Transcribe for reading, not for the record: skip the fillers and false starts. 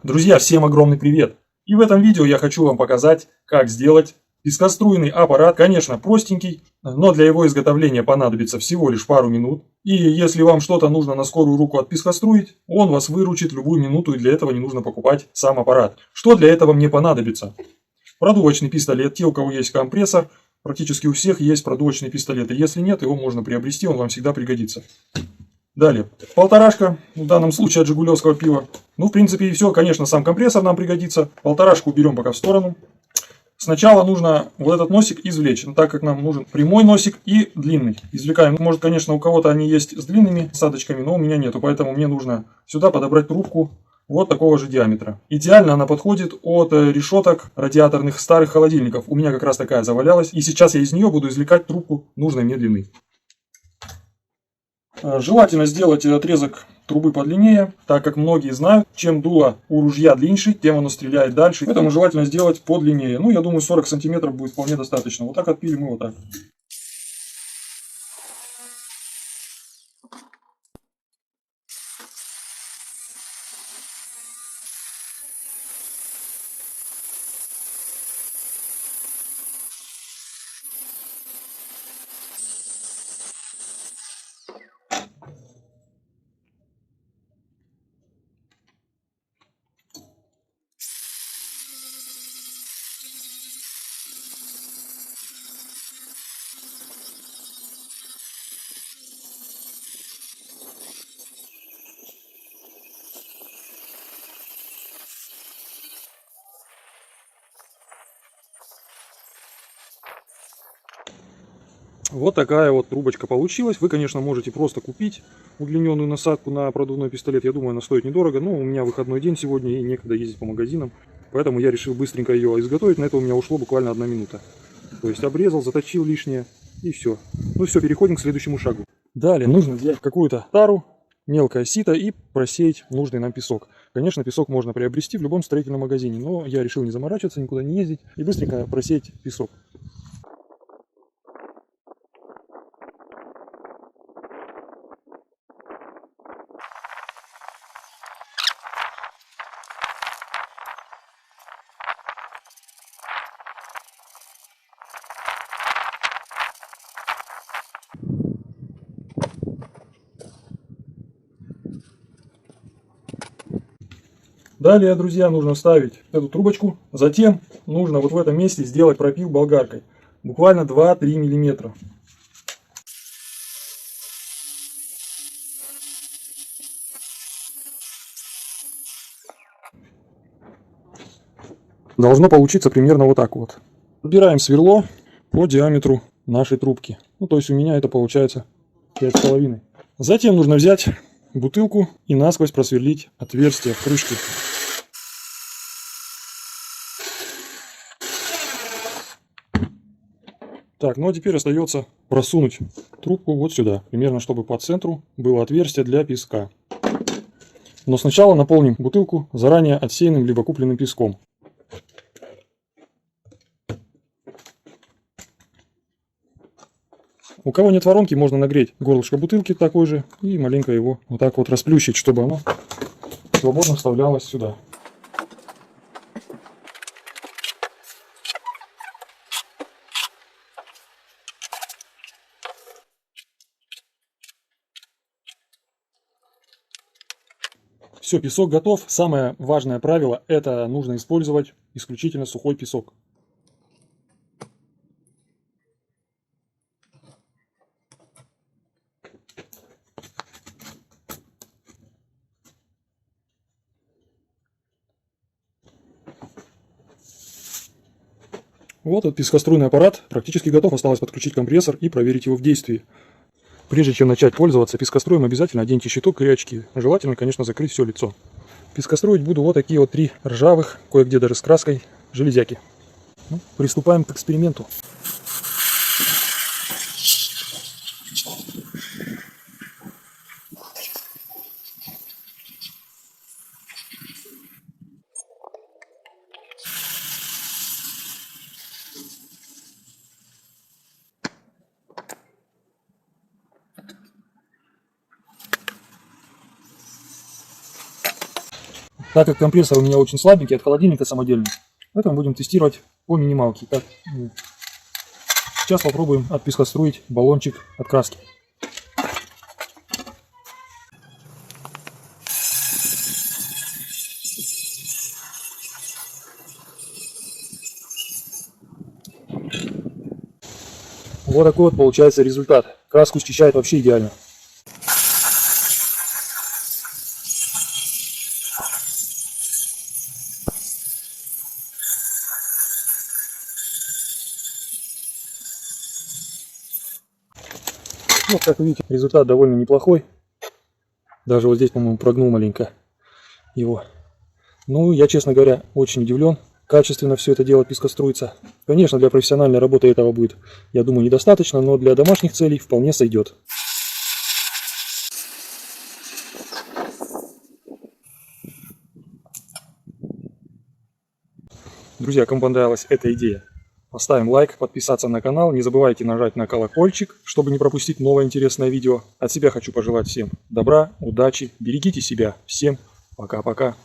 Друзья, всем огромный привет! И в этом видео я хочу вам показать, как сделать пескоструйный аппарат. Конечно, простенький, но для его изготовления понадобится всего лишь пару минут. И если вам что-то нужно на скорую руку отпескоструить, он вас выручит любую минуту, и для этого не нужно покупать сам аппарат. Что для этого мне понадобится? Продувочный пистолет. Те, у кого есть компрессор, практически у всех есть продувочные пистолеты. Если нет, его можно приобрести, он вам всегда пригодится. Далее, полторашка, в данном случае от жигулевского пива. Ну, в принципе, и все. Конечно, сам компрессор нам пригодится. Полторашку уберем пока в сторону. Сначала нужно вот этот носик извлечь, так как нам нужен прямой носик и длинный. Извлекаем. Может, конечно, у кого-то они есть с длинными насадочками, но у меня нету. Поэтому мне нужно сюда подобрать трубку вот такого же диаметра. Идеально она подходит от решеток радиаторных старых холодильников. У меня как раз такая завалялась. И сейчас я из нее буду извлекать трубку нужной мне длины. Желательно сделать отрезок трубы подлиннее, так как многие знают, чем дуло у ружья длиннее, тем оно стреляет дальше. Поэтому желательно сделать подлиннее. Ну, я думаю, 40 сантиметров будет вполне достаточно. Вот так отпилим и вот так. Вот такая вот трубочка получилась. Вы, конечно, можете просто купить удлиненную насадку на продувной пистолет. Я думаю, она стоит недорого. Но у меня выходной день сегодня и некогда ездить по магазинам. Поэтому я решил быстренько ее изготовить. На это у меня ушло буквально 1 минута. То есть обрезал, заточил лишнее и все. Ну все, переходим к следующему шагу. Далее нужно взять какую-то тару, мелкое сито и просеять нужный нам песок. Конечно, песок можно приобрести в любом строительном магазине. Но я решил не заморачиваться, никуда не ездить и быстренько просеять песок. Далее, друзья, нужно вставить эту трубочку. Затем нужно вот в этом месте сделать пропил болгаркой. Буквально 2-3 миллиметра. Должно получиться примерно вот так вот. Подбираем сверло по диаметру нашей трубки. Ну, то есть у меня это получается 5,5. Затем нужно взять бутылку и насквозь просверлить отверстие в крышке. Так, ну а теперь остается просунуть трубку вот сюда, примерно чтобы по центру было отверстие для песка. Но сначала наполним бутылку заранее отсеянным либо купленным песком. У кого нет воронки, можно нагреть горлышко бутылки такой же и маленько его вот так вот расплющить, чтобы оно свободно вставлялось сюда. Все, песок готов. Самое важное правило — это нужно использовать исключительно сухой песок. Вот этот пескоструйный аппарат практически готов. Осталось подключить компрессор и проверить его в действии. Прежде чем начать пользоваться пескоструем, обязательно оденьте щиток и очки. Желательно, конечно, закрыть все лицо. Пескостроить буду вот такие вот 3 ржавых, кое-где даже с краской, железяки. Ну, приступаем к эксперименту. Так как компрессор у меня очень слабенький, от холодильника самодельный, поэтому будем тестировать по минималке. Так, сейчас попробуем отпескоструить баллончик от краски. Вот такой вот получается результат. Краску счищает вообще идеально. Ну, как вы видите, результат довольно неплохой. Даже вот здесь, по-моему, прогнул маленько его. Ну, я, честно говоря, очень удивлен. Качественно все это дело пескоструится. Конечно, для профессиональной работы этого будет, я думаю, недостаточно, но для домашних целей вполне сойдет. Друзья, кому понравилась эта идея, поставим лайк, подписаться на канал. Не забывайте нажать на колокольчик, чтобы не пропустить новое интересное видео. От себя хочу пожелать всем добра, удачи, берегите себя. Всем пока-пока.